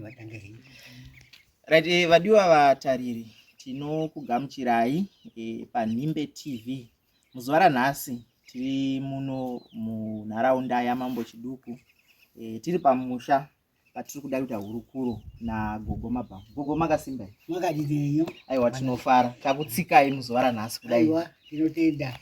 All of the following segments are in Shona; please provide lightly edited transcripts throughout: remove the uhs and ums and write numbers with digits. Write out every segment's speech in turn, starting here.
vatange right. Vadiwa vatariri, tinokugamuchirai paNhimbe TV. Muzuva ranhasi tiri muno munharaunda yaMambo Chiduku, tiri pamusha patiri kuda kuita hurukuro naGogo Mabhangu. Gogo, makasimba mwakadineyo? Aiwa, tinofara takutsikai muzuva ranhasi kudai. Aiwa, tinotenda.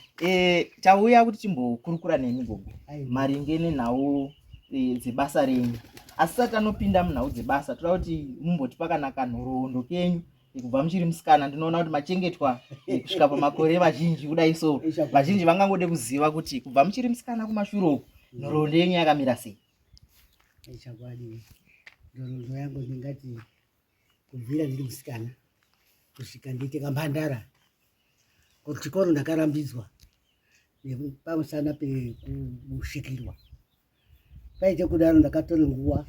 Tauya kuti timbokurukura nemi Gogo maringe nenhau dzebasa renyu. Asi sati tanopinda munhau dzebasa, toda kuti mumbotipa kana kanhoroondo kenyu kubva muchiri musikana. Ndinoona kuti machengetwa kusvika pamakore mazhinji kudai, so vazhinji vangangode kuziva kuti kubva muchiri musikana kumashure uku nhoroondo yenyu yakamira sei. Chakwadi nhoroondo yangu ndingati kubvira ndiri musikana kusvika ndiite kamhandara. Kuchikoro ndakarambidzwa pamusana pekusvikirwa. Paite kudaro ndakatore nguva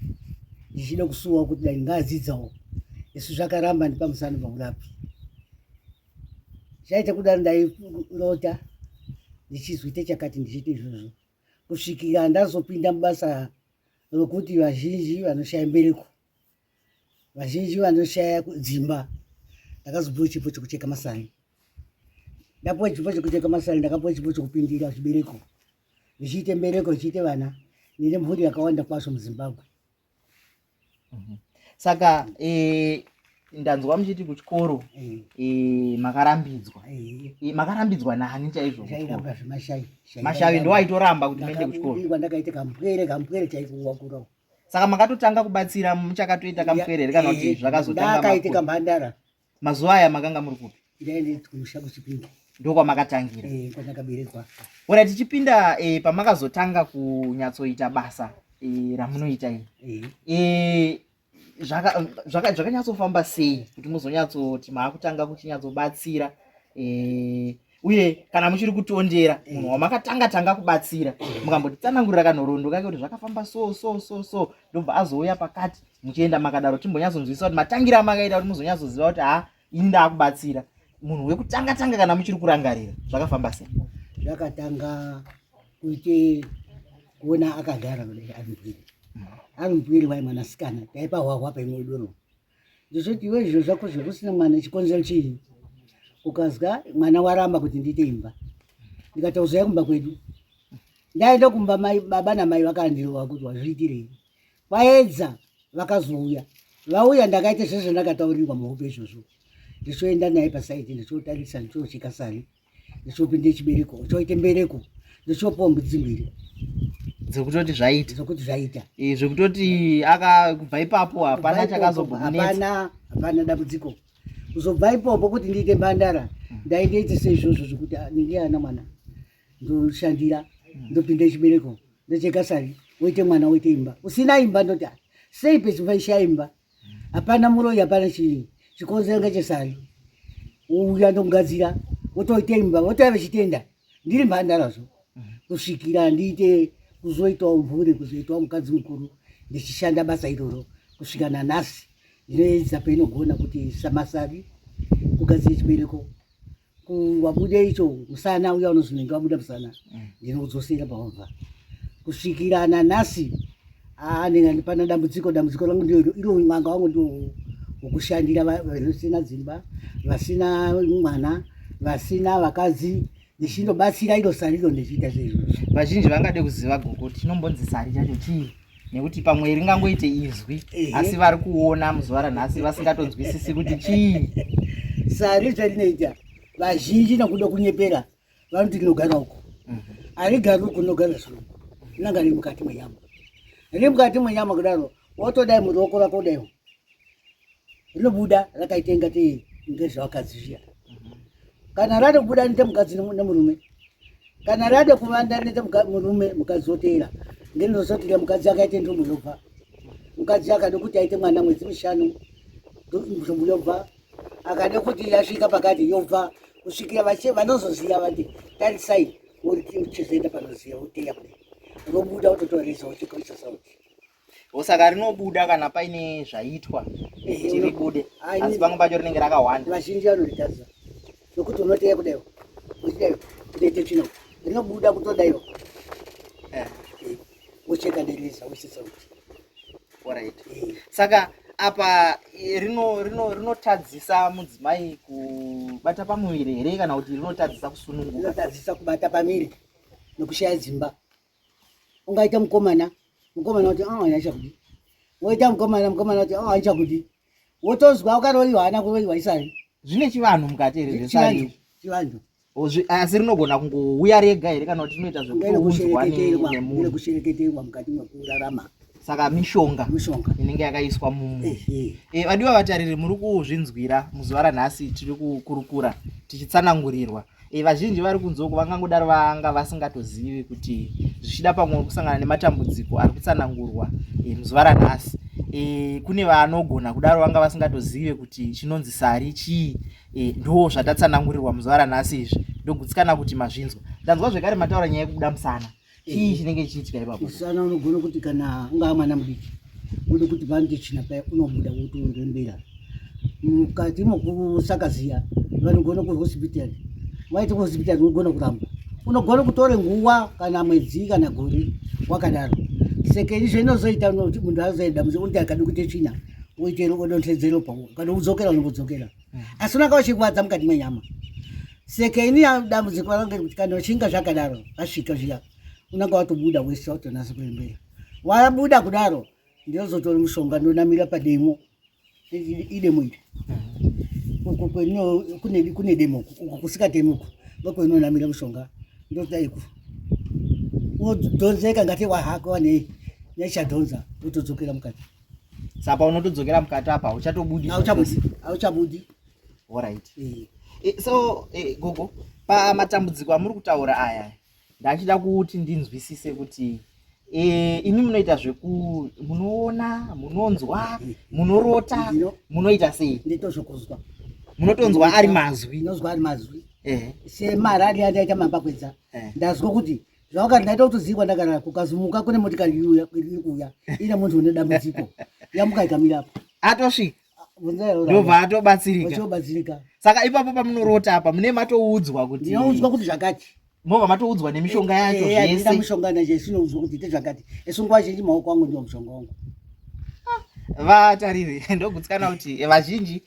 ndichida kusuwa kuti dai ngadzidzawo. Isu zvakaramba ndipamusana paurapi. Chaite kudaro ndairota ndichizwite chakati ndichite izvozvo. Kusvikira ndazopinda mubasa rokuti vazhinji vanoshaya mbereko, vazhinji vanoshaya dzimba, ndakazopuwa chipo chekucheka masai. Ndapuwa chipo chekucheka masai, ndakapuwa chipo chekupindira chibereko. Ndichiite mbereko, ndichiite vana. Nine mhuri yakawanda kwazvo muZimbabwe. Saka ndanzwa muchiti kuchikoro makarambidzwa. Makarambidzwa nani chaizvo? Chairamba zvemashai. Mashai ndo aitoramba kuti muende kuchikoro. Ndakaite kampwere chaikuvakurawo. Saka makatotanga kubatsira muchakatoita kampwere kana kuti zvakazotanga? Ndakaite kamhandara. Mazuva aya makanga muri kupi? Ndaende kumusha kuchipinda. Ndo kwamakatangira? Kwandakaberekwa. Ora, tichipinda pamakazotanga kunyatsoita basa ramunoita iri, zvakanyatsofamba sei kuti muzonyatsoti maakutanga kuchinyatsobatsira, uye kana muchiri kutondera munhu wamakatanga kubatsira mukambotitsanangurira kanhoroondo kake kuti zvakafamba so ndobva azouya pakati muchienda makadaro, timbonyatsonzwisa kuti matangira amakaita kuti muzonyatsoziva kuti ini ndaakubatsira munhu wekutanga kana muchiri kurangarira zvakafamba sei? Zvakatanga kuite kuona akagara ari mupiri vai mwanasikana taipa hwahwa paimwe doro. Ndizvoti iwe izvo zvako zvekusina mwana chikonzero chii? Ukazwa mwana waramba kuti ndiite imba, ndikatauzai kumba kwedu. Ndaenda kumba baba namai vakandirova kuti wazviitirei. Vaedza vakazouya, vauya ndakaite zvese ndakataurirwa muhope izvozvo. Ndichoenda naye pasaiti, ndichotarisa, ndichocheka sari, ndichopinde chibereko, ndichoite mbereko, ndichopuwa mbudzi mbiri. Dzekutoti zvaita? Dzekuti zvaita. Zvekutoti akabva ipapo hapana chakazobva? Hapana dambudziko. Kuzobva ipopo kuti ndiite mhandara, ndaindoite seizvozvo zvokuti ndiana mwana ndoshandira, ndopinde chibereko, ndocheka sari, woite mwana woite imba. Usina imba ndoti sei pechimvaisha imba? Hapana muroyi, hapana chii. Chikonzero ngechesari. Uya ndogadzira, wotoite imba, wotove chitenda. Ndiri mhandarazvo. Kusvikira ndiite kuzoitawo mhuri, kuzoitawo mukadzi mukuru, ndichishanda basa iroro kusvika nanhasi. Ndinoedza painogona kuti samasari kugadzire chibereko. Wabude icho musana uya unozvinenge wabuda musana, ndinodzosera pawabva. Kusvikira nanhasi ndipana dambudziko rangu ndio iro mwanga wangu ndio wokushandira vasina dzimba, vasina mwana, vasina vakadzi, ndichindobatsira iro sariro ndichiita zvezvo. Vazhinji vangade kuziva Gogo, tinombonzi sari chacho chii? Nekuti pamwe ringangoite izwi asi vari kuona muzuva ranhasi vasingatonzwisisi kuti chii. Sari zvarinoita vazhinji nakuda kunyepera vanoti rinogara uko. Harigari uko rinogara zviro. Rinanga riri mukati mwenyama. Riri mukati mwenyama kudaro, wotodai muruoko rako daiwo rinobuda rakaita ingatei ngezvavakadzi zviya. Kana rade kubuda rinoita mukadzi nemurume, kana rade kuvanda rinoita murume mukadzi oteera. Ngenozotira mukadzi akaite ndombo yobva, mukadzi akade kuti aite mwana mwedzi 5 ndombo yobva, akade kuti yasvika pakati yobva, kusvikira vanozoziya vati tarisai uchizoenda panoziya uteya kudai, robuda utotoresa uchikoisa sauti. Saka rinobuda kana paine zvaitwa kuti ribude, asi pamwe pacho rinenge rakawanda. Vazhinji vanoritadza nokuti unoteya kudaiwo uchidaiwo kutoite chino rinobuda kutodaiwo ucheka dereza uchi sauti. Alright. Saka apa rinotadzisa mudzimai kubata pamuviri here kana kuti rinotadzisa kusununguka? Rinotadzisa kubata pamiri nekushaya dzimba. Ungaita mukomana kuti aichakudi, woita mukomana kuti aichakudi, wotozwa ukaroiwa hana kuroiwa isari. Zvine chivanhu mukati here zvesari? Chivanhu. Asi rinogona kungouya rega here kana kuti rinoita zvekuunzwa nemunhu? Kushereketerwa mukati mekurarama. Saka mishonga inenge yakaiswa mumunhu. Vadiwa vatariri, muri kuzvinzwira muzuva ranhasi tiri kukurukura tichitsanangurirwa. Vazhinji vari kunzoko vangangodaro vanga vasingatozivi kuti zvichida pamwe kusangana nematambudziko ari kutsanangurwa muzuva ranhasi. Kune vanogona kudaro vanga vasingatozive kuti chinonzi sari chii. Ndo zvatatsanangurirwa muzuva ranhasi izvi, ndogutsikana kuti mazvinzwa. Ndanzwa zvekare mataura nyaya yekubuda musana. Chii chinenge chiitika ipapo? Musana unogona kuti kana ungaa mwana mudiki ude kuti pande china paya unobuda wotorembera mukati mokusakaziya, vanogona kuhospitari. Waiti kuhospitari unogona kuramba, unogona kutore nguwa kana mwedzi kana gore wakadaro. Saka izvo inozoita kuti munhu azoenda muzi akada kuite tsvina woite odontedzero pawo kana udzokera unodzokera, asi unenge uchikwadza mukati mwenyama. Saka ini dambudziko rangu kuti kana uchinga zvakadaro asvika zviya unenge watobuda wese watonasa kurembera. Wabuda kudaro ndinozotora mushonga ndonamira pademo idemo iri kune demo kusikatemuko ndokwenonamira mushonga ndotaiku wodhonzeka ngati wahako wane nechadhonza wotodzokera mukati. Sapa unotodzokera mukati apa uchatobudi? Auchabudi. Alright. So gogo, pamatambudziko amuri kutaura aya ndachida kuti ndinzwisise kuti imi munoita zveku munoona, munonzwa, munorota, munoita sei? Nditozvokuzwa. Munotonzwa ari mazwi? Ndinozwa ari mazwi. Semararia ndaita mambakwedza. Ndazwa kuti zvawaka ndaita kutozikwa ndakara kukazumuka kune motikari iri kuuya ine munhu une dambudziko yamuka ikamira apo atosvika ndobva atobatsirika. Saka ipapo pamunorota apa mune matoudzwa kuti ndinoudzwa kuti zvakati, mobva matoudzwa nemishonga yacho zvese? Mishonga nacho sinoudzwa kuti ite zvakati. Nguva zhinji maoko angu ndiwo mushonga wangu. Vatariri, ndogutsikana kuti vazhinji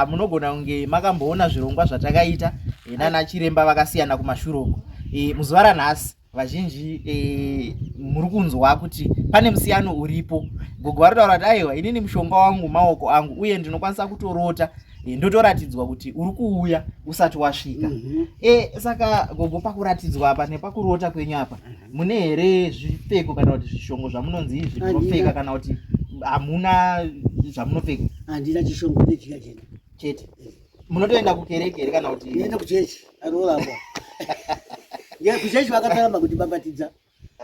munogona kunge makamboona zvirongwa zvatakaita nana chiremba vakasiyana kumashure uko. Muzuva ranhasi vazhinji muri kunzwa kuti pane musiyano uripo. Gogo varitaura kuti aiwa inini mushonga wangu maoko angu uye ndinokwanisa kutorota ndotoratidzwa kuti uri kuuya usati wasvika. Saka gogo, pakuratidzwa apa nepakurota kwenyu apa mune here zvipfeko kana kuti zvishongo zvamunonzi izvi munopfeka kana kuti hamuna zvamunopfeka? Handina chishongo ndechiya chete. Munotoenda kukereke here kana kuti? Ndienda kuchechi anoramba. Kuchechi vakataramba kuti babatidza.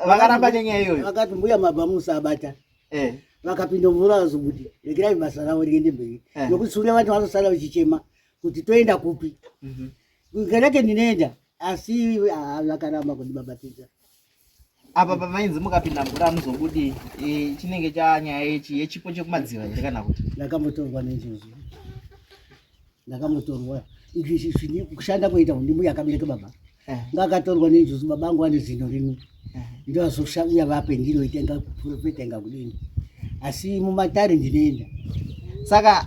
Vakaramba nenyaya iyoyo? Vakati mbuya mabva musabata. Vakapinda mvura vazokuti regerai basa ravo riende mberi. Nokuti sure vanhu vazosara vachichema kuti toenda kupi. Kereke ndinoenda asi vakaramba kuti babatidza. Apa pamainzi mukapinda mvura muzobudi chinenge chanyaya yechipo chekumadziva here kana kuti? Ndakamotorwa nenjodzi. Ndakamotorwa. Izvi kushanda kuita ndimbuya akabereka baba. Ngakatorwa nenjodzi, baba angu ane zino rimwe. Ndozosvika vape ndinoitenga profeta kudini. Asi mumatare ndinoenda. Saka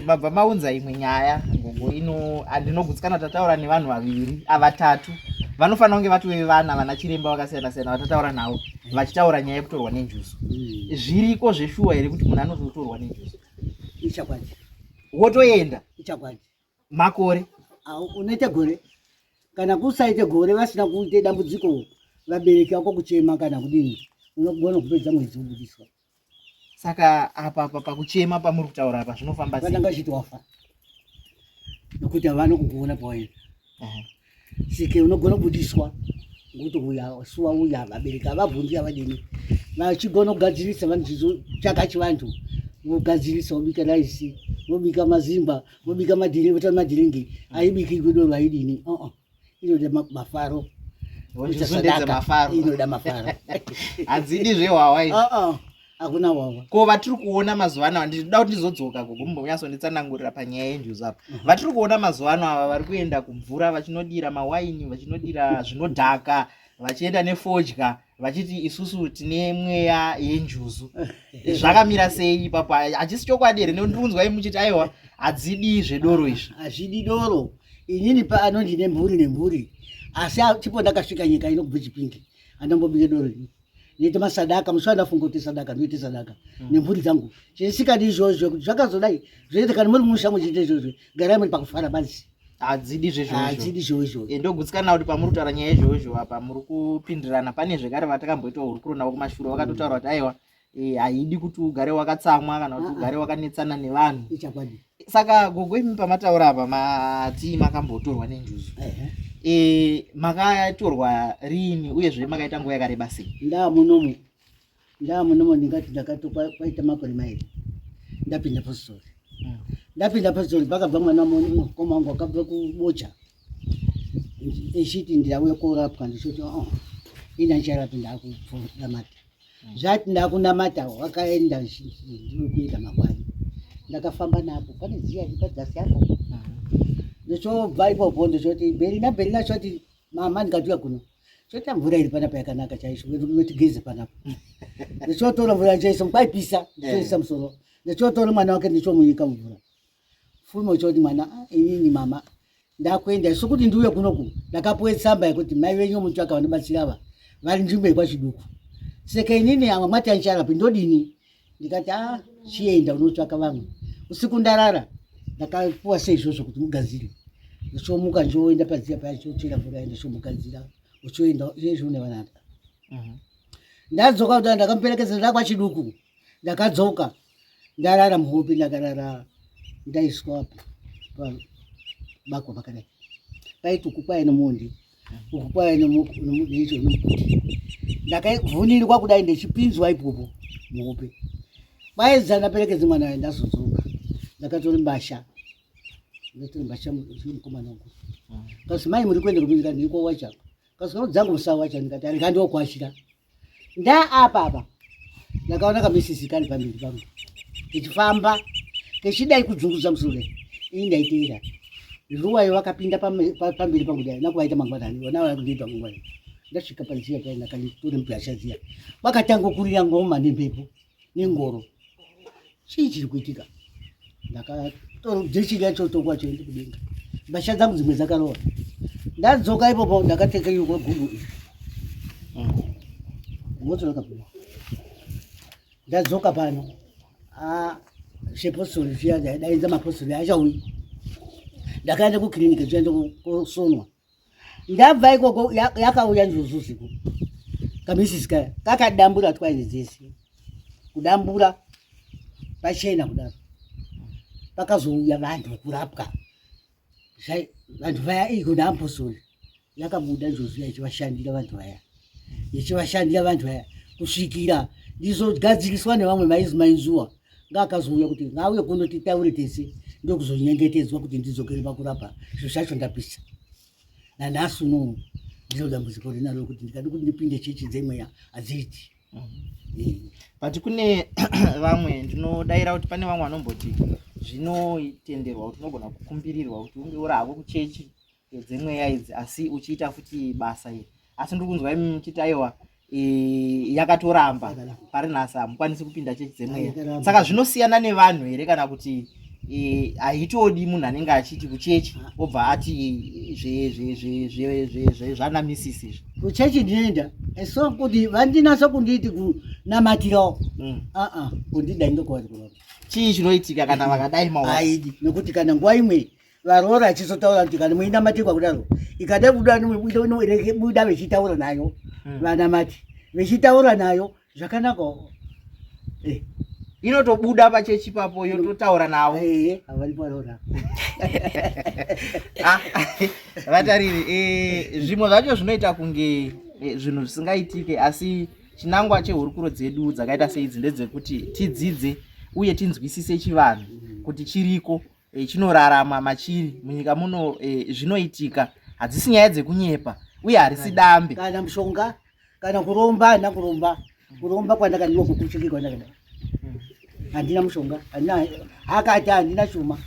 mabva maunza imwe nyaya gogo ino andinogutsikana tataura nevanhu vaviri avatatu vanofanira kunge vatove vana vana chiremba vakasiyana siyana vatataura navo vachitaura nyaya yekutorwa nenjuzu. Zviriko zveshuwa here kuti munhu anozotorwa nenjuzu? Ichakwadi. Wotoenda? Ichakwadi. Makore? Unoite gore. Kana kusaite gore vasina kuite dambudziko vabereki vako kuchema kana kudini, unogona kupedza mwedzi wobudiswa. Saka apa pakuchema pamuri kutaura apa zvinofamba sei? Vananga chitowafa nokuti havana kukuona pawaenda. Sike unogona kubudiswa ngokuti uya suwa uya vabereki havabvunzi havadini. Vachigona kugadzirisa vanhu chizotsvaka chivantu vogadzirisa, vobika raisi, vobika mazimba, vobika madhiringi. Haibiki kudoro haidini. Inoda mafaro. Inoda mafaro. Hadzidi zvehwawa izvi? Hakuna wawa. Ko vatiri kuona mazuva ano, ndinoda kuti ndizodzoka gogo mumbonyatsonditsanangurira panyaya yenjuzu apa. Vatiri kuona mazuva ano ava vari kuenda kumvura vachinodira mawaini, vachinodira zvinodhaka, vachienda nefodya, vachiti isusu tine mweya yenjuzu. Zvakamira sei ipapo? Hachisi chokwadi here? Ndinonzwai muchiti aiwa hadzidi zvedoro izvi. Hazvidi doro. Inini pano ndine mburi nemburi. Asi tipo ndakasvika nyika inobve Chipinge. Andambobike doro ini. Noite masadaka, musi wandafunga kuti sadaka, ndoite sadaka. Nemburi dzangu. Chisikadi izvozvo kuti zvakazodai. Zvoite kana muri musha muchiite izvozvo. Garai muri pakufara basi. Hadzidi Hadzidi izvozvo. Ndogutsikana kuti pamuri kutaura nyaya izvozvo apa muri kupindirana. Pane zvekare vatakamboita hurukuro navo kumashure vakatotaura kuti aiwa haidi kuti ugare wakatsamwa kana kuti ugare wakanetsana nevanhu. Ichakwadi. Saka gogo imi pamataura apa mati makambotorwa nenjuzu. Makatorwa rini uyezve makaita nguva yakareba sei? Ndamunomo ndingati ndakatopaita makore mairi. Ndapinda pastori. Ndapinda pastori pakabva mwana mukoma wangu akabva kubocha. Echiti ndauya korapwa ndichoti ina ndicharapwa ndakunamata. Zvati ndakunamata wakaenda ndiri kuita magwani. Ndakafamba napo pane ziya ripadzasi apo. Ndichobva ipopo ndichoti Berina choti mama ndikatuya kuno. Choti mvura iri panapa yakanaka chaizvo wetigeze panapa. Ndichotora mvura chaizvo kwaipisa ndichoisa musoro. Ndichotora mwana wake ndichomunyika mvura. Fumo choti mwana inini mama ndakuenda sokuti ndiuye kunoku ndakapuwe tsamba yekuti mai wenyu mutsvaka vanobatsira ava vari nzvimbo yekwachiduku. Saka inini amwe mati ancharapi ndodini. Ndikati chienda unotsvaka vamwe. Usiku ndarara ndakapuwa sei izvozvo kuti mugadzire. Ndichomuka njoenda padziya paya chochera mvura ndishomugadzira. Uchoenda izvo nevananda. Ndadzoka kuti ndakamuperekedza ndakwachiduku. Ndakadzoka ndarara muhope ndakarara ndaiswa bako pakadai. Paiti uku kwaye nomundi. Uku kwaye nomudicho nomukuti. Ndakavhunirwa kudai ndechipinzwa ipopo muhope. Kwaiza ndaperekedza mwana ndazodzoka. Ndakatora mbasha. Ndatora mbasha mukomana wangu. Kasi mai muri kuenda kupinzika ndiko wacha. Kasi dzangu musawacha ndikati arikandiwo kwashira. Apa. Ndakaona kamisisi kari pamberi pangu. Ichifamba kechidai kudzunguza musoro. Ini ndaiteera. Ruwayo wakapinda pamberi pangu dai nakuvaita mangwanani. Vona vakundiita mangwanani. Ndasvika paziya paya ndakanitora mbasha ziya. Vakatanga kurira ngoma nemhepo nengoro. Chii chiri kuitika? Ndakatora jechi racho tokwa choende kudenga. Mbasha dzangu dzimwe dzakarowa. Ndadzoka ipopo ndakateka yuko gugu. Moto wakapinda. Ndadzoka pano. Shepostori zviya daidza mapostori achauyi. Ndakaenda kukiriniki zvienda kusonwa. Ndabva ikoko yakauya njuzu usiku. Kamisisi kaya kakadambura twaine dzese. Kudambura pachena kudaro. Pakazouya vantu kurapwa. Vantu vaya iko naampostori. Yakabuda njuzu yachivashandira vantu vaya. Yachivashandira vantu vaya kusvikira ndizogadziriswa nevamwe mainzuwa. Ngakazouya kuti ngauye kunotitaure tese ndokuzonyengetedzwa kuti ndidzokere pakurapa. Zviro zvacho ndapisa. Nanhasi unowu ndiro dambudziko rinalo kuti ndikada kuti ndipinde chechi dzemweya hadziti. But kune vamwe ndinodaira kuti pane vamwe vanomboti zvinotenderwa kuti unogona kukumbirirwa kuti unge uri hako kuchechi dzemweya idzi asi uchiita futi basa iri. Asi ndiri kunzwa imi muchiti aiwa yakatoramba pari nhasi hamukwanisi kupinda chechi dzemweya. Saka zvinosiyana nevanhu here kana kuti haitodi munhu anenge achiti kuchechi obva ati zvanamisisi izvi? Kuchechi ndinoenda so kuti vandinasa kunditi kunamatirawo. Kundidai ndokwati kurapa. Chii chinoitika kana vakadai mawa? Haidi nekuti kana nguva imwe varoora achizotaura kuti kana muinamatirwa kudaro ikada buda vechitaura nayo vanamati vechitaura nayo zvakanakawo. Inotobuda pachechi papo yototaura navo. Havari paroora. Vatariri, zvimwe zvacho zvinoita kunge zvinhu zvisingaitike asi chinangwa chehurukuro dzedu dzakaita seidzi ndedzekuti tidzidze uye tinzwisise chivanhu kuti chiriko chinorarama machiri munyika muno zvinoitika. Hadzisi nyaya dzekunyepa uye harisi dambe. Kana mushonga kana kuromba kuromba kwandakaniwa kukuchiki kwandakadai. Handina mushonga akati handina shuma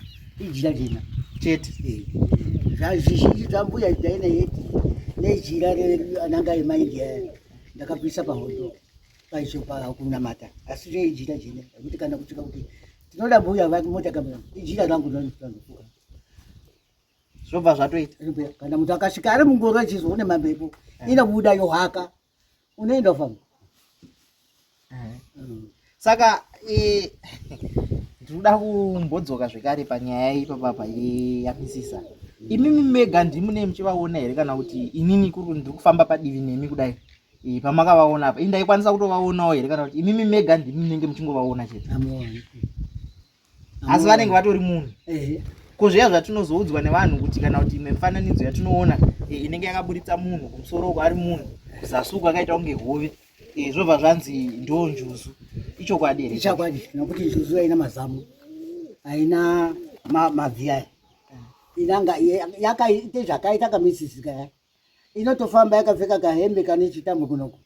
ijira jena chete. Zvazvizhinji zvambuya daina yeti nejira ananga emaindia ndakabvisa pahondo paisho pakunamata asi reijira jine kuti kana kusvika kuti tinoda mbuya mota kamera ijira rangu ranofuka zvobva zvatoita kana muntu akasvika ari mungoro achizoone mamhepo inobuda yohaka unoenda famba. Saka ndinoda kumbodzoka zvekare panyaya ipapapa yamisisa. Imimi mega ndimune muchivaona here kana kuti inini kuri ndiri kufamba padivi nemi kudai pamakavaona apa indaikwanisa kutovaonawo here kana kuti imimi mega ndimunenge muchingovaona chete? Asi vanenge vatori munhu. Kozviya zvatinozoudzwa nevanhu kuti kana kuti imwe mifananidzo yatinoona inenge yakaburitsa munhu kumusoro uko ari munhu kuzasi uko akaita kunge hove zvobva zvanzi ndo njuzu. Ichokwadi here? Ichokwadi, nokuti njuzu haina mazamu, haina mavhiyai, inanga yakaita zvakaita kamisisika, inotofamba yakapfeka kahembe kane chitambo kunoko.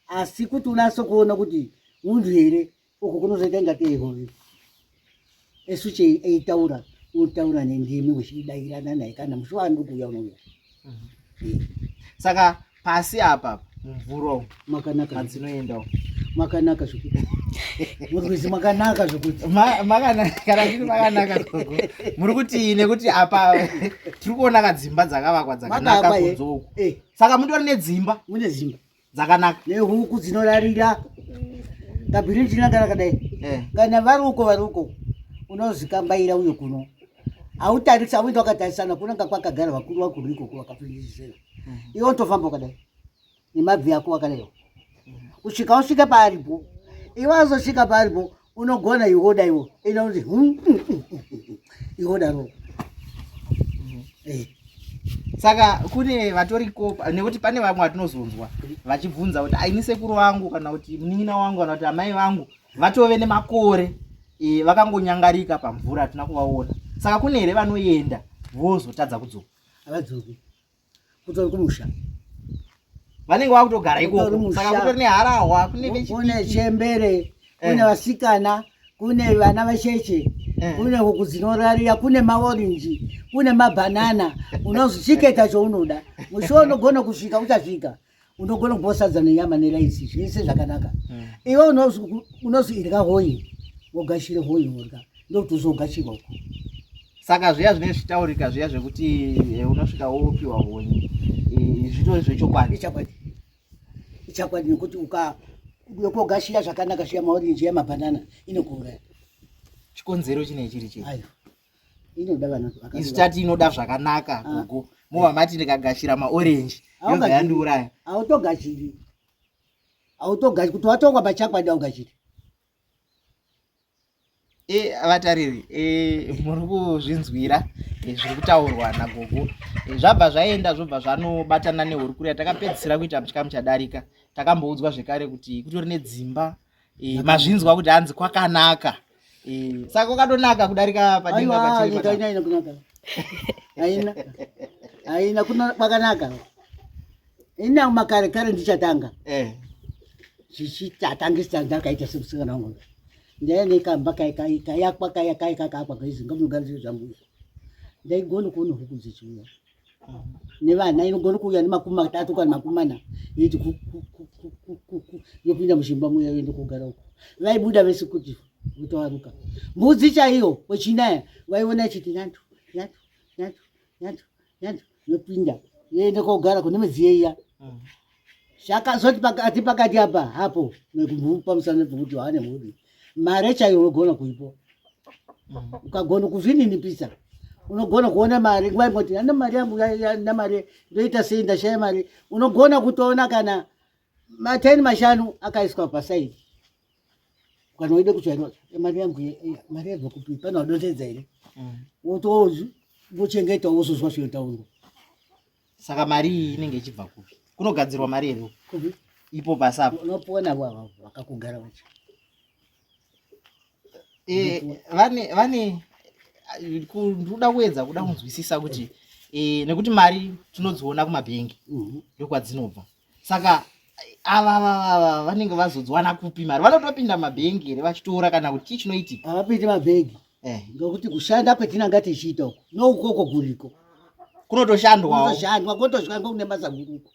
Asi kuti unaso kuona kuti munhu here uko kunozoita ingatei hove. Esu eitaura utaura nendimi uchidairana naye kana mushwandu kuuya unouya. Saka pasi apa mumvuro makanaka madzinoendawo makanaka zvokuti murikuzi makanaka zvokuti makanaka kana zviri makanaka gogo muri kuti nekuti apa tiri kuona kadzimba dzakavakwa dzakanaka kunzouko. Saka mutori nedzimba? Mune dzimba dzakanaka nehuku dzinorarira kabhirinji nakana kadai kana vari uko unozi kambaira uyo kuno autarisa auenda wakatarisana kunanga kwakagara vakuru ikoko vakapindisira iwe utofamba wakadai nemabvi ako wakadai usvika paaripo iwe azosvika paaripo unogona iwoda iwo inoti iwodaro. Saka kune vatoriko nekuti pane vamwe vatinozonzwa vachibvunza kuti aini sekuru vangu kana kuti munin'ina wangu kana kuti amai vangu vatove nemakore vakangonyangarika pamvura hatina kuvaona. Saka kune here vanoenda vozotadza kudzoka? Havadzoki, kutori kumusha vanenge vakutogara ikoko. Saka kutori neharahwa, kune chembere, kune vasikana, kune vana vacheche, kune huku dzinorarira, kune maorenji, kune mabhanana. Unozvichiketa chaunoda musho unogona kusvika uchasvika unogona kubosadza nenyama neraisi zvese zvakanaka. Iwe unozi irya hoyi wogashire hoyi worya ndokuti uzogashirwa uko. Saka zviya zvine zvitaurika zviya zvekuti unosvika wopiwa honye zvitori zvechokwadi? Ichakwadi nekuti ukogashira zvakanaka zviya maorenji yamabhanana inokuuraya. Chikonzero chine chiri chii? Ayo inoda vanhu isu tati inoda zvakanaka gogo mova mati ndikagashira maorenji yobva yandiuraya. Autogashiri kuti watongwa pachakwadi augashiri. Vatariri muri kuzvinzwira zviri kutaurwa nagogo. Zvabva zvaenda zvobva zvanobatana nehurukuri yatakapedzisira kuita muchikamu chadarika. Takamboudzwa zvekare kuti kutori nedzimba mazvinzwa kuti hanzi kwakanaka. Saka kwakatonaka kudarika padenga pachiri haina kwakanaka. Ina makare kare ndichatanga zvichitatangisa ndakaita semusikana wangu ndainekamba kayakwa kayakakakwa kaizinga munogarisire zvambuya ndaigona kuona huku dzichiuya nevana inogona kuuya ne3 kana 4 yeiti yopinda mushimba muya yoende kugara uko vaibuda vese kuti kutowaruka mbudzi chaiyo wechinaya vaiona chiti nyantu yopinda yoende kogara kune midziyo iya. Zvakazoti pakati apa hapo pamusana pekuti wane mhuri mare chaiyo unogona kuipo ukagona kuzvininipisa unogona kuona mari nguva imoti ana mari yangu na mari ndoita sei ndashaya mari unogona kutoona kana 10 akaiswa pasaidi kana weide kutsvaira mari yangu mari yabva kupi pana wadotedza here wochengeta wozozwa zvotaurwa. Saka mari iyi inenge ichibva kupi? Kunogadzirwa mari here ipo pasapo unopona vakakugara vacho. Vane ndoda kuedza kuda kunzwisisa kuti nekuti mari tinodziona kumabhengi ndokwadzinobva. Saka ava vanenge vazodziwana kupi mari? Vanotopinda mabhengi here vachitora kana kuti chii chinoitika? Havapindi mabhengi ngekuti kushanda kwetinanga tichiita uko noukoko kuriko kunotoshandwawo kotoshandwa kune basa guruko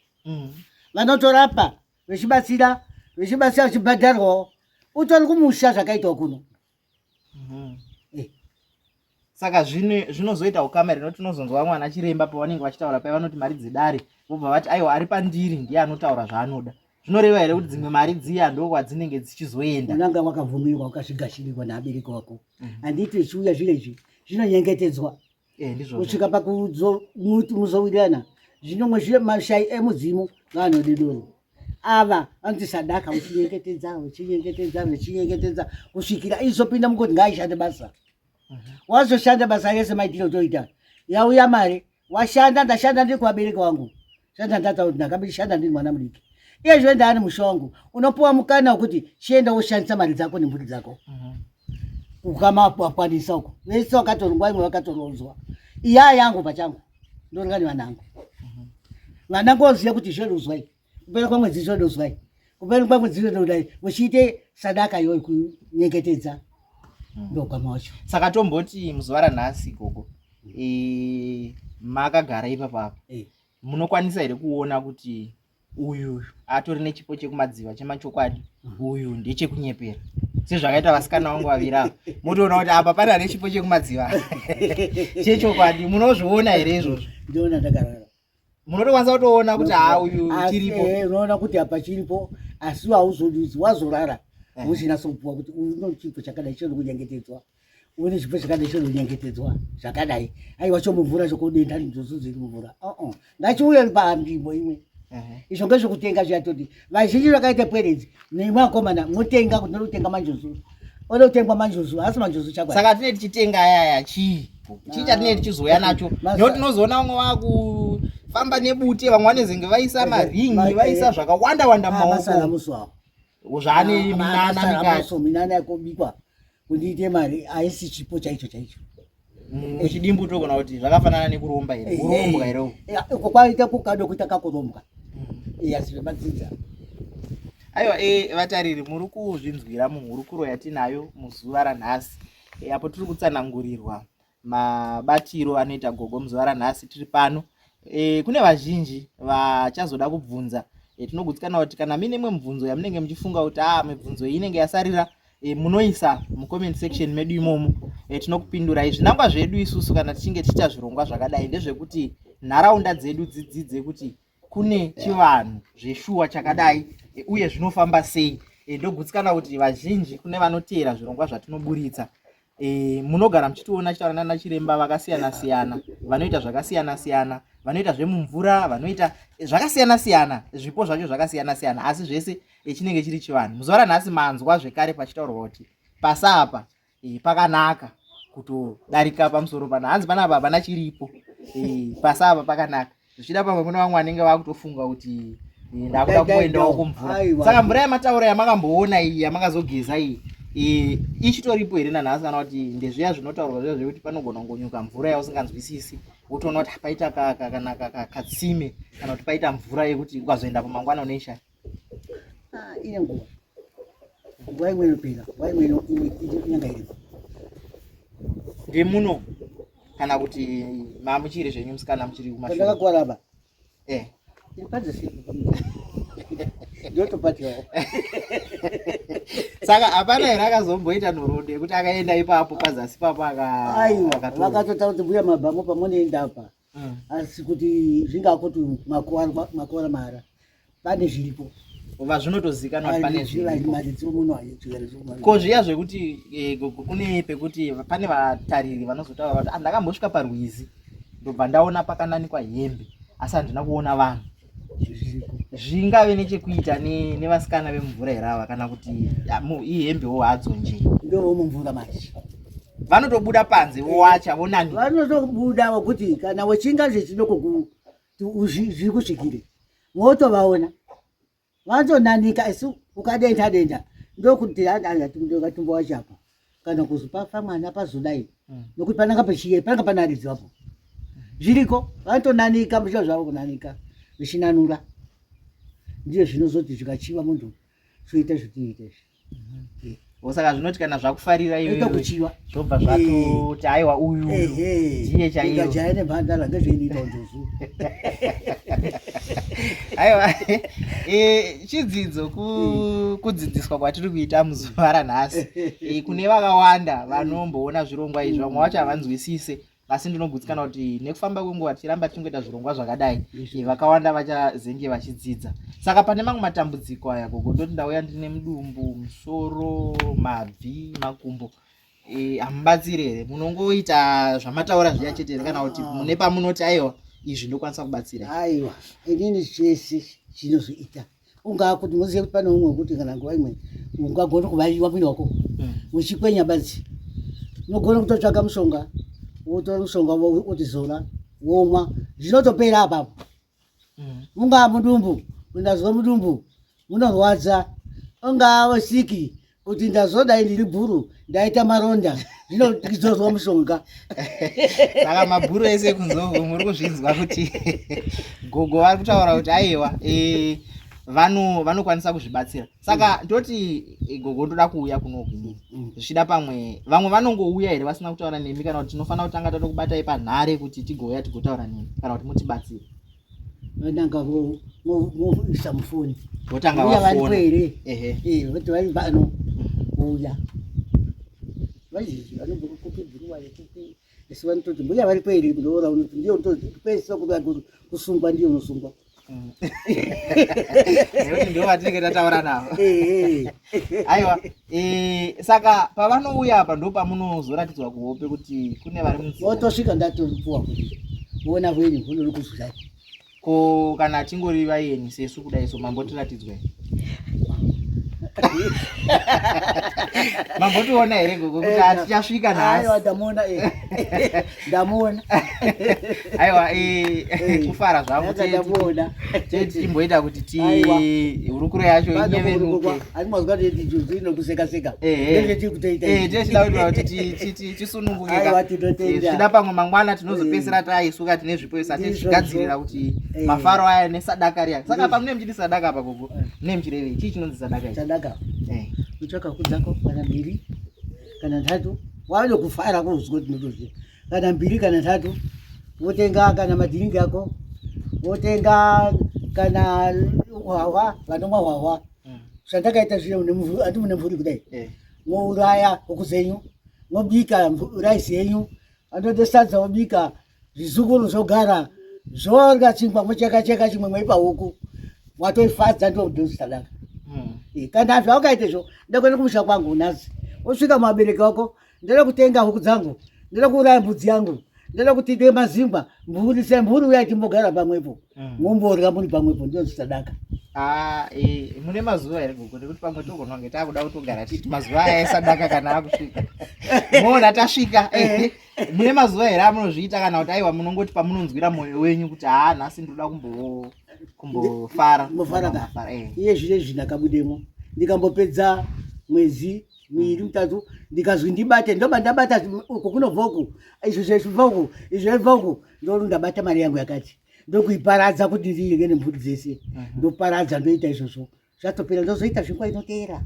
vanotorapa vechibatsira vachibhadharwawo utori kumusha zvakaitwa kuno. Saka zvinozoita ukama here nekuti unozonzwa mwana chiremba pavanenge vachitaura paivanoti mari dzidare vobva vati aiwa ari pandiri ndiye anotaura zvaanoda. Zvinoreva here kuti dzimwe mari dziya ndo kwadzinenge dzichizoenda. Unanga wakabvumirwa ukazvigashirirwa naabereki wako. Handiti zvichiuya zvinezvi zvinonyengetedzwa. Kusvika pakuzowirirana zvinomwe mashai emudzimu vaanode doro. Ava vanoti sadaka uchinyengetedza kusvikira izopinda mukoti ngaaishande basa. Wazoshanda basa rese maitiro toita yauya mari washanda ndashanda ndiri kuvabereki wangu shanda ndata kuti ndakabishanda ndiri mwana mudiki iye zvoenda ani musha wangu unopuwa mukana wekuti chienda woshandisa mari dzako nemburi dzako ukamapwanisa uko vese wakatorungwa imwe wakatoronzwa iya yangu pachangu ndorongani vanangu vanangu oziva kuti zvoruzwai kupera kwamwedzi zvodozwai kupera kwamwedzi zvododai muchiite sadaka iyoyo kunyengetedza. Saka tomboti muzuva ranhasi ikoko makagara ipapapa munokwanisa here kuona kuti uyu atori nechipo chekumadziva chemachokwadi uyu ndechekunyepera sezvakaita vasikana vangu vaviri ava motoona kuti apa pana nechipo chekumadziva chechokwadi munozviona here izvozvo? Ndiona ndakarara munotokwanisa kutoona kuti uyu chiripo unoona kuti apa chiripo asi hauzodudzi wazorara usina sopuwa kuti uno chipo chakadai chiri kunyengetedzwa une chipo chakadai chiri kunyengetedzwa zvakadai aiwa chomuvhura chokodenda njoso dziri muvhura ngachiuye panzvimbo imwe. Izvo ngezvekutenga zviyatoti vazhinji vakaita pweredzi nemwe akomana motenga kuti notenga manjozo odotengwa manjozo asi manjozo chakwa. Saka tine tichitenga ayaya chii chatinenge tichizoya nacho nekuti tinozoona vamwe vakufamba nebute vamwe vanezenge vaisa maringi vaisa zvakawanda wanda mumaoko zvaane minana yakobikwa kundiite mari haisi chipo chaicho chidimbu togona kuti zvakafanana nekuromba here urombwa here uko kwaita kukado kuita kakurombwa azvibadzidza. Aiwa vatariri muri kuzvinzwira muhurukuro yatinayo muzuva ranhasi apo tiri kutsanangurirwa mabatiro anoita gogo muzuva ranhasi tiri pano. Kune vazhinji vachazoda kubvunza tinogutsikana kuti kana mine mwe mubvunzo yamunenge muchifunga kuti mibvunzo iyi inenge yasarira munoisa mucomment section medu imomo tinokupindurai. Zvinangwa zvedu isusu kana tichinge tichita zvirongwa zvakadai ndezvekuti nharaunda dzedu dzidzidze kuti kune chivanhu zveshuwa chakadai uye zvinofamba sei. Ndogutsikana kuti vazhinji kune vanoteera zvirongwa zvatinoburitsa munogara muchitiona chitaura nana chiremba vakasiyana siyana vanoita zvakasiyana siyana vanoita zvemumvura vanoita zvakasiyana siyana zvipo zvacho zvakasiyana siyana asi zvese chinenge chiri chivanhu. Muzuva ranhasi manzwa zvekare pachitaurwa kuti pasapa pakanaka kutodarika pamusoro pana hanzi panapa hapana chiripo pasapa pakanaka zvichida pamwe kuna vamwe vanenge vakutofunga kuti ndakuda kuendawo kumvura. Saka mvura yamataura yamakamboona iyi yamakazogeza iyi ichitoripo here nanhasi kana kuti ndezviya zvinotaurwa zviya zvekuti panogona kungonyuka mvura yausinganzwisisi wotoona kuti paita kana katsime kana kuti paita mvura yekuti ukazoenda pamangwana unoisha ine nguva imwe inopera nguva imwe inenge iripo ndemuno kana kuti mamuchiri zvenyu musikana muchiri kumashure ndakagwara apa ndotopatiwawo. Saka hapana here akazomboita nhoroondo yekuti akaenda ipapo pazasi papo vakatota kuti mbuya mabhamo pamonoenda apa asi kuti zvingakuti makuwara mara pane zviripo zvinotozikanwa kuti pane zviripo ko zviya zvekuti kune pekuti pane vatariri vanozotaura kuti ndakambosvika parwizi ndobva ndaona pakananikwa hembe asi handina kuona vanhu. Zvingave nechekuita nevasikana vemumvura herava kana kuti ihembewo hadzo nje ndovo mumvura manje vanotobuda panze vowacha vonani vanotobuda vokuti kana wechinga zvechidoko zviri kusvikire motovaona vanotonanika asi ukadenda denda ndokuti ngatimbowachapo kana kuzopafa mwana pazodai nokuti pananga pechiye pananga panaridziwapo zviriko vanotonanika muchiro zvavo kunanika zvishinanura ndiyo zvinozoti zvikachiva muntu soita zvitiite izvi. Saka zvinoti kana zvakufarira iwe itokuchiwa zvobva zvatoti aiwa uyu ndiye chaiyo ngajaya nemhandara ngezveinoita njozu. aiwa chidzidzo kudzidziswa kwatiri kuita muzuva ranhasi kune vakawanda vanomboona zvirongwa izvi, vamwe vacho havanzwisise, asi ndinogutsikana kuti nekufamba kwenguva tichiramba tichingoita zvirongwa zvakadai vakawanda vachazenge vachidzidza. Saka pane mamwe matambudziko aya gogo, ndoti ndauya ndine mudumbu, musoro, mabvi, makumbo, hamubatsiri here? Munongoita zvamataura zviya chete here kana kuti mune pamunoti aiwa izvi ndokwanisa kubatsira? Aiwa, inini chese chinozoita ungaa kuti muzive kuti pane umwe kuti kana nguva imwe ungagona kuvaiwa mwiri wako uchikwenya badzi, unogona kutotsvaka mushonga, wotora mushonga wotizora womwa, zvinotopera apapo. Ungaa mudumbu, ndazwa mudumbu munorwadza, ungaa wasiki kuti ndazodai ndiri bhuru ndaita maronda, zvinozorwa mushonga. Saka mabhuru ese kunzovhu muri kuzvinzwa kuti gogo vari kutaura kuti aiwa vanokwanisa kuzvibatsira. Saka ndoti gogo ndoda kuuya kunoku zvichida pamwe vamwe vanongouya here vasina kutaura nemi, kana kuti tinofanira kutanga tatokubatai panhare kuti tigouya tigotaura nemi kana kuti mutibatsire? Vananga voisa mufoni votanga vafona vafona kuti vari pano uya vazhinji vanombokupi bhuruwa yekupi esi vanototi mbuya vari kweri kundoora unoti ndiyo pesa kuti kusungwa ndiyo unosungwa nekuti ndo vatinenge tataura navo. Aiwa, saka pavanouya apa ndo pamunozoratidzwa kuhope kuti kune vari munzira. Votosvika ndatopuwa kuti muona wenyu unori kuzwai. Ko kana tingori vayeni sesu kudai so mambotiratidzwa here? Mambotiona here gogo kuti hatichasvika nhasi? Aiwa, ndamuona ndamuona. Aiwa, kufara zvangu ndamuona tichimboita kuti hurukuro yacho inyevenuke. Asi mazwa kuti juzi inokuseka-seka tichida kuita kuti tisununguke. Tichida pamwe mangwana tinozopedzisira taisuka tine zvipo isati tichigadzirira kuti mafaro aya nesadaka riya. Saka pamune muchiti sadaka apa gogo, mune muchirevei chii chinonzi sadaka ichi? Sadaka kutsvaka kudzako kana 2 kana 3 wave kufara kuzwa kuti ndotozviya, kana 2 kana 3 wotenga kana madhiringi ako, wotenga kana hwahwa, vanomwa hwahwa zvandakaita zviya andi mune mvuri kudai, mouraya huku zenyu, mobika raisi yenyu, andoti sadza wobika, zvizukuru zvogara zvorya chingwa, mocheka chimwe mweipa huku, watoifadza ndokuti sadaka. Kana zvawakaita izvo ndakwenda kumusha kwangu nhasi, wosvika muvabereki wako, ndoda kutenga huku dzangu, ndoda kuuraya mbudzi yangu, ndoda kutide mazimba, mburi semburi uya timbogara pamwepo, momborya muri pamwepo, ndinonzi sadaka. Mune mazuva here gogo nekuti pamwe togona kunge takuda kutogara titi mazuva aya esadaka kana akusvika? Moona tasvika. Mune mazuva here amunozviita kana kuti aiwa munongoti pamunonzwira mwoyo wenyu kuti nhasi ndoda kumbofara? Iye zvinezvi ndakabudemo, ndikambopedza mwezi 2 3 ndikazwi ndibate, ndoba ndabata uku kunobva uku, izvo zvibva uku, izvo zvibva uku, ndori ndabata mari yangu yakati, ndokuiparadza kuti ndirye nemvuri dzese, ndoparadza ndoita izvozvo, zvatopera ndozoita zvingwa inoteera.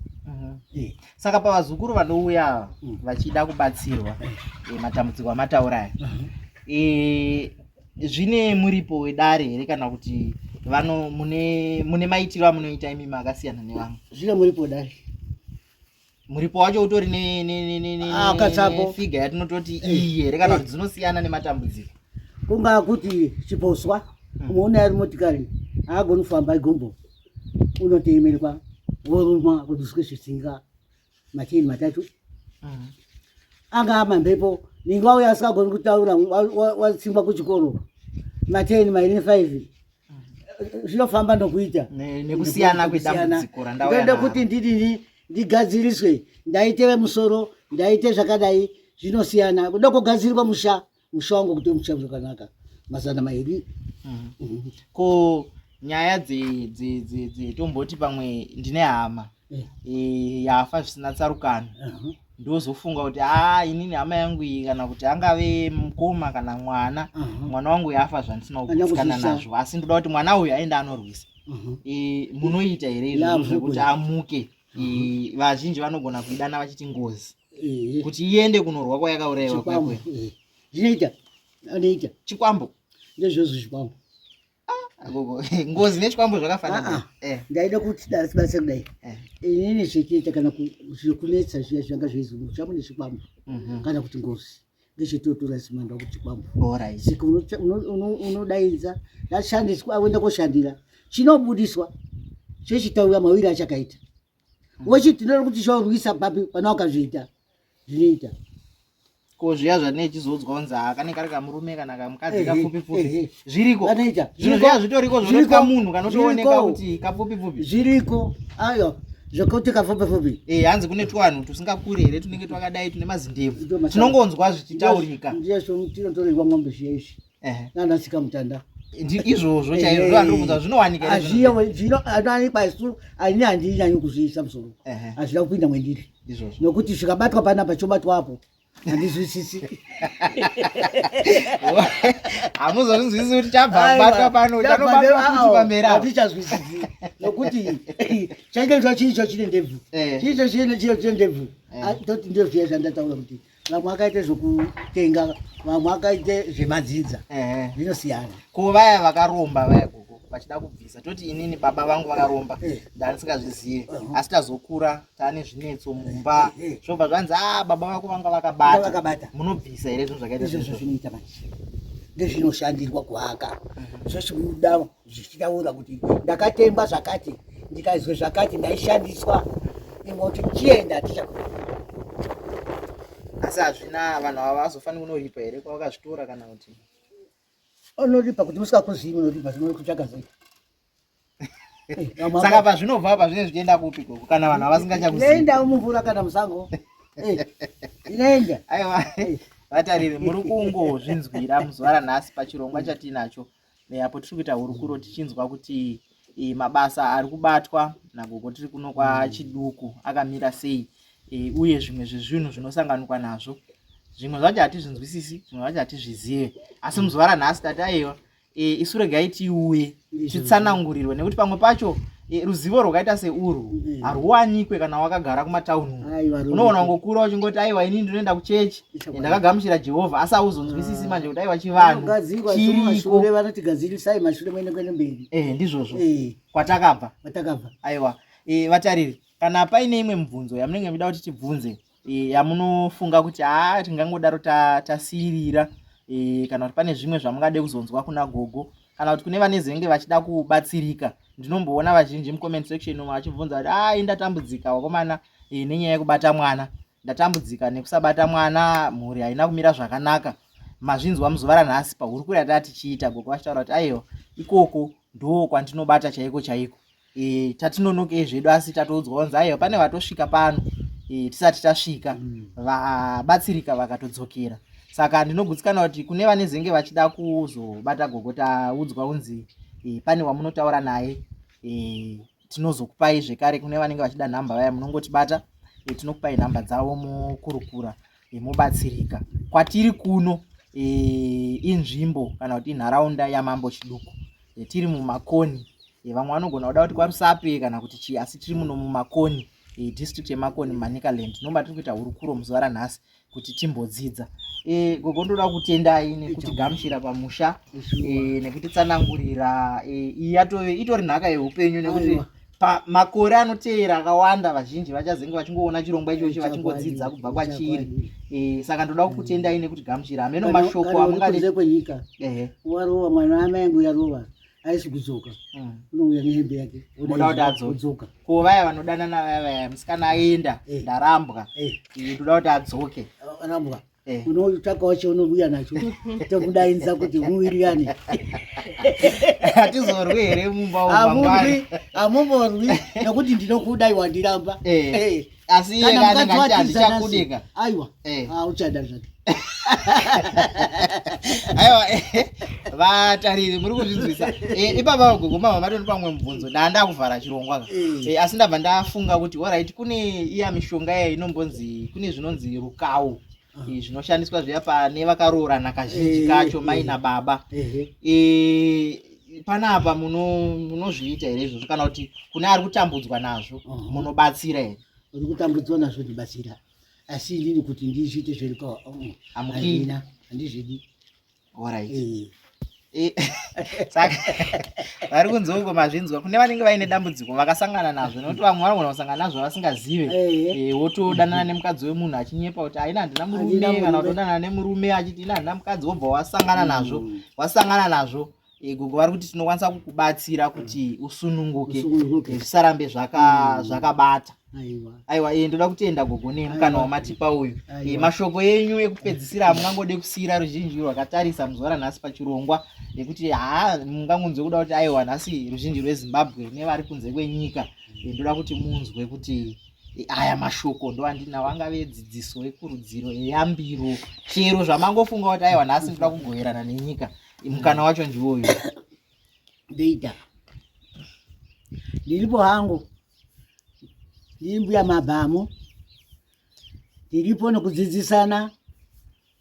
Saka pavazukuru vanouya vachida kubatsirwa matambudziko amataura aya, zvine muripo wedare here kana kuti mune maitiro amunoita imi makasiyana nevamwe? Zvine muripo wedare. Muripo wacho utori nefiga yatinototi iyi here kana kuti dzinosiyana nematambudziko? Kungaa kuti chiposwa, unoona yari motikari haagoni kufamba igombo, unotemerwa woruma kuduswe zvitsinga 3 angaa mamhepo, ninga uya asikagoni kutaura watsingwa kuchikoro 10 5 zvinofamba nokuita nekusiyana kwedambudziko randauyana. Ndoda kuti ndidini ndigadziriswe, ndaite musoro, ndaite zvakadai, zvinosiyana. Kuda kugadzirirwa musha wangu kuti musha zvakanaka 200. Ko nyaya tomboti pamwe ndine hama yafa zvisina tsarukano, ndozofunga kuti inini hama yangu iyi kana kuti angave mukoma kana mwana wangu yafa zvandisina kugutsikana nazvo, asi ndoda kuti mwana uyu aende anorwisa. Munoita here izvozvo zvekuti amuke vazhinji vanogona kuidana vachiti ngozi kuti iende kunorwa kwayakaurayiwa kwekwe. Zvinoita anoita Chikwambo ndezvozvo chikwambo. Ngozi nechikwambo zvakafanana. Ndaida kuti basa kudai inini zvichiita kana zvikunetsa zviya zvanga zveizi muchamu nechikwambo kana kuti ngozi ngechitotora simanda kuti chikwambo. Sika unodaidza yashandiswa awenda koshandira chinobudiswa chechitaura mawiri achakaita wochiti ndinoda kuti zvorwisa papi pana wakazviita zvinoita ko zviya zvanei chizodzwa kunzi akane kari kamurume kana kamukadzi kapfupi pfupi zviriko anoita zvino zviya zvitoriko zvinoita munhu kanotooneka kuti kapfupi pfupi zviriko ayo zvokuti kapfupi pfupi hanzi kune twanhu tusingakuri here tunenge twakadai tune mazindebvu tinongonzwa zvichitaurika ndiyezvo tinotorerwa mwombe zviyeizvi nanasika mutanda izvozvo chaizvo ndandobvunza zvinowanika zvinowanikwa isu ani handinyanyi kuzviisa musoro hazvina kupinda mwendiri nokuti zvikabatwa panapa chobatwapo handizwisisi hamuzozvinzwisisi kuti chabva batwa pano chanobatwa hatichazwisisi nokuti chaingeitwa chiicho chine ndebvu chiicho chine ndebvu toti ndio zviya zvandataura kuti vamwe akaite zvokutenga vamwe akaite zvemadzidza zvinosiyana. Ko vaya vakaromba vaya gogo vachida kubvisa toti inini baba vangu vakaromba ndandisingazvizive asi tazokura taane zvinetso mumba zvobva zvanzi baba vako vanga vakabata munobvisa here zvinhu zvakaita izvozvo zvinoita manje ndezvinoshandirwa kuaka zvochibuda zvichitaura kuti ndakatengwa zvakati ndikaizwe zvakati ndaishandiswa ingoti chienda tichakura asi hazvina vanhu ava vazofanira kunoripa here kwavakazvitora kana kuti unoripa kuti musikakuzivi unoripa zvinori kutsvaga zai saka pazvinobva pazvine zvichienda kupi koko kana vanhu avasingachakuzivi inoenda mumvura kana musango inoenda aiwa vatariri muri kungozvinzwira muzuva ranhasi pachirongwa chatinacho apo tiri kuita hurukuro tichinzwa kuti mabasa ari kubatwa nagogo tiri kuno kwaChiduku akamira sei uye zvimwe zvezvinhu zvinosanganikwa nazvo zvimwe zvacho hatizvinzwisisi zvimwe zvacho hatizvizive asi muzuva ranhasi tati aiwa isu regai tiuye titsanangurirwe nekuti pamwe pacho ruzivo rwakaita seurwu haruwanikwe kana wakagara kumatauni unoona ngokura uchingoti aiwa inini ndinoenda kuchechi ndakagamuchira Jehovha asi hauzonzwisisi manje kuti aiwa chivanhu chiriko vanotigadzirisai mashure muende kuende mberi ndizvozvo kwatakabva aiwa vatariri kana paine imwe mibvunzo yamunenge muchida kuti tibvunze yamunofunga kuti tingangodaro tasiyirira kana kuti pane zvimwe zvamungade kuzonzwa kuna gogo kana kuti kune vanezenge vachida kubatsirika ndinomboona vazhinji mucomment section vachibvunza kuti ndatambudzika wakomana nenyaya yekubata mwana ndatambudzika nekusabata mwana mhuri haina kumira zvakanaka mazvinzwa muzuva ranhasi pahurukuro yatati tichiita gogo vachitaura kuti aiwa ikoko ndo kwandinobata chaiko chaiko tatinonoke zvedu asi tatoudzwa kunzi aiwa pane vatosvika pano tisati tasvika vabatsirika vakatodzokera saka ndinogutsikana kuti kune vanezenge vachida kuzobata gogo taudzwa kunzi pane wamunotaura naye tinozokupai zvekare kune vanenge vachida nhamba vaya munongotibata tinokupai nhamba dzavo mukurukura mubatsirika kwatiri kuno inzvimbo kana kuti inharaunda yaMambo Chiduku tiri mumakoni vamwe vanogona kuda kuti kwaRusape kana kuti chii asi tiri muno mumakoni district yeMakoni Manicaland nomba tiri kuita hurukuro muzuva ranhasi kuti timbodzidza gogo ndoda kutendai nekuti gamuchira pamusha nekuti tsanangurira itori nhaka yeupenyu nekuti makore anoteera akawanda vazhinji vachazenge vachingoona chirongwa ichochi vachingodzidza kubva kwachiri saka ndoda kukutendai nekuti gamuchira ameno mashoko amungade kwenyika warova mwana amayangu yarova aisi kudzoka unouya nehembe yake unoda kuti adzoke ko vaya vanodanana vaya musikana aenda ndarambwa ndoda kuti adzoke arambwa unotsvakawo chaunobuya nacho tokudainza kuti muwirirane hatizorwi here mumba hamumborwi nekuti ndinokuda wandiramba asi iye kanenge ati handichakudika aiwa uchada zvake aiwa vatariri muri kuzvinzwisa ipapa gogo mama matoni pamwe mubvunzo ndanda kuvhara chirongwa asi ndabva ndafunga kuti alright kune iya mishonga iya inombonzi kune zvinonzi rukawo zvinoshandiswa zviya pane vakaroorana kazhinji kacho mai nababa panapa munozviita here izvozvo kana kuti kune ari kutambudzwa nazvo munobatsira here? uri kutambudzwa nazvo ndibatsira, asi ndiri kuti ndizviite zveriko amukina handizvidi. Alright. Saka vari kunzoko mazvinzwa kune vanenge vaine dambudziko vakasangana nazvo, nokuti vamwe vanogona kusangana nazvo vasingazive, wotodanana nemukadzi wemunhu achinyepa kuti aina handina murume, kana kutodanana nemurume achiti ina handina mukadzi, wobva wasangana nazvo gogo vari kuti tinokwanisa kukubatsira kuti usununguke zvisarambe zvakabata. Aiwa, ndoda kutenda gogo nemukana wamatipa uyu. Mashoko yenyu ekupedzisira hamungangode kusiyira ruzhinji rwakatarisa muzuva ranhasi pachirongwa nekuti mungangonzwe kuda kuti aiwa nhasi ruzhinji rweZimbabwe nevari kunze kwenyika. Ndoda kuti munzwe kuti aya mashoko ndowandinawo angave dzidziso ekurudziro, eyambiro, chero zvamangofunga kuti aiwa nhasi ndoda kugoverana nenyika, mukana wacho ndiwoyu. Ndeita ndiripo hangu, ndiri mbuya mabhamu, ndiripo nokudzidzisana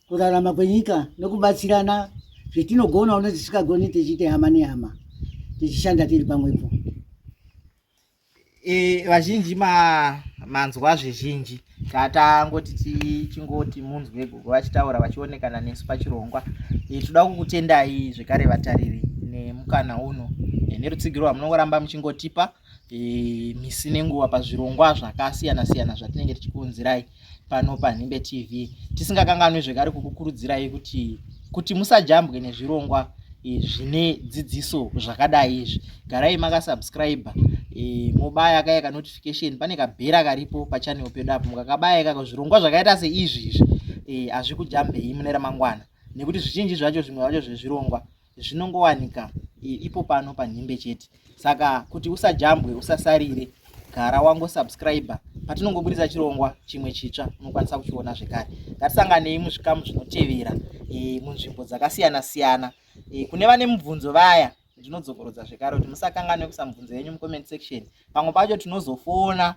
kurarama kwenyika nokubatsirana zvetinogona uno tisikagoni, tichiite hama nehama, tichishanda tiri pamwepo. Vazhinji manzwa zvezhinji tatangoti tichingoti munzwe gogo vachitaura vachionekana nesu pachirongwa. Toda kukutendai zvekare vatariri nemukana uno nerutsigiro rwamunongoramba muchingotipa misi nenguva pazvirongwa zvakasiyana-siyana zvatinenge tichikuunzirai pano paNhimbe TV, tisingakanganwi zvekare kukukurudzirai kuti musajambwe nezvirongwa zvine dzidziso zvakadai izvi. Garai makasubscribe, mobaya kaya notification, pane kabhera karipo pachanel pedu apo, mukakabaya kaka zvirongwa zvakaita seizvi hazvikujambei mune ramangwana, nekuti zvizhinji zvacho zvimwe zvacho zvezvirongwa zvinongowanika ipo pano paNhimbe chete. Saka kuti usajambwe, usasarire, gara wangosubscribe, patinongoburitsa chirongwa chimwe chitsva unokwanisa kuchiona zvekare. Ngatisanganei muzvikamu zvinotevera munzvimbo dzakasiyana-siyana. Kune vane mubvunzo vaya, ndinodzokorodza zvekare kuti musakanganwe kuisa mubvunzo yenyu mucomment section. Pamwe pacho tinozofona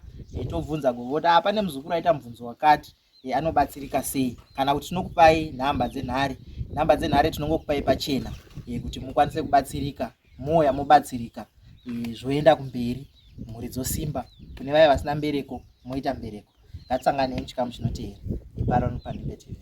tobvunza gogo kuti pane muzukuru aita mubvunzo wakati, anobatsirika sei, kana kuti tinokupai nhamba dzenhare tinongokupai pachena kuti mukwanise kubatsirika, moya mobatsirika, zvoenda kumberi, mhuri dzosimba. Kune vaya vasina mbereko moita mbereko. Ngatisanganei muchikamu chinotevera pano paNhimbe TV.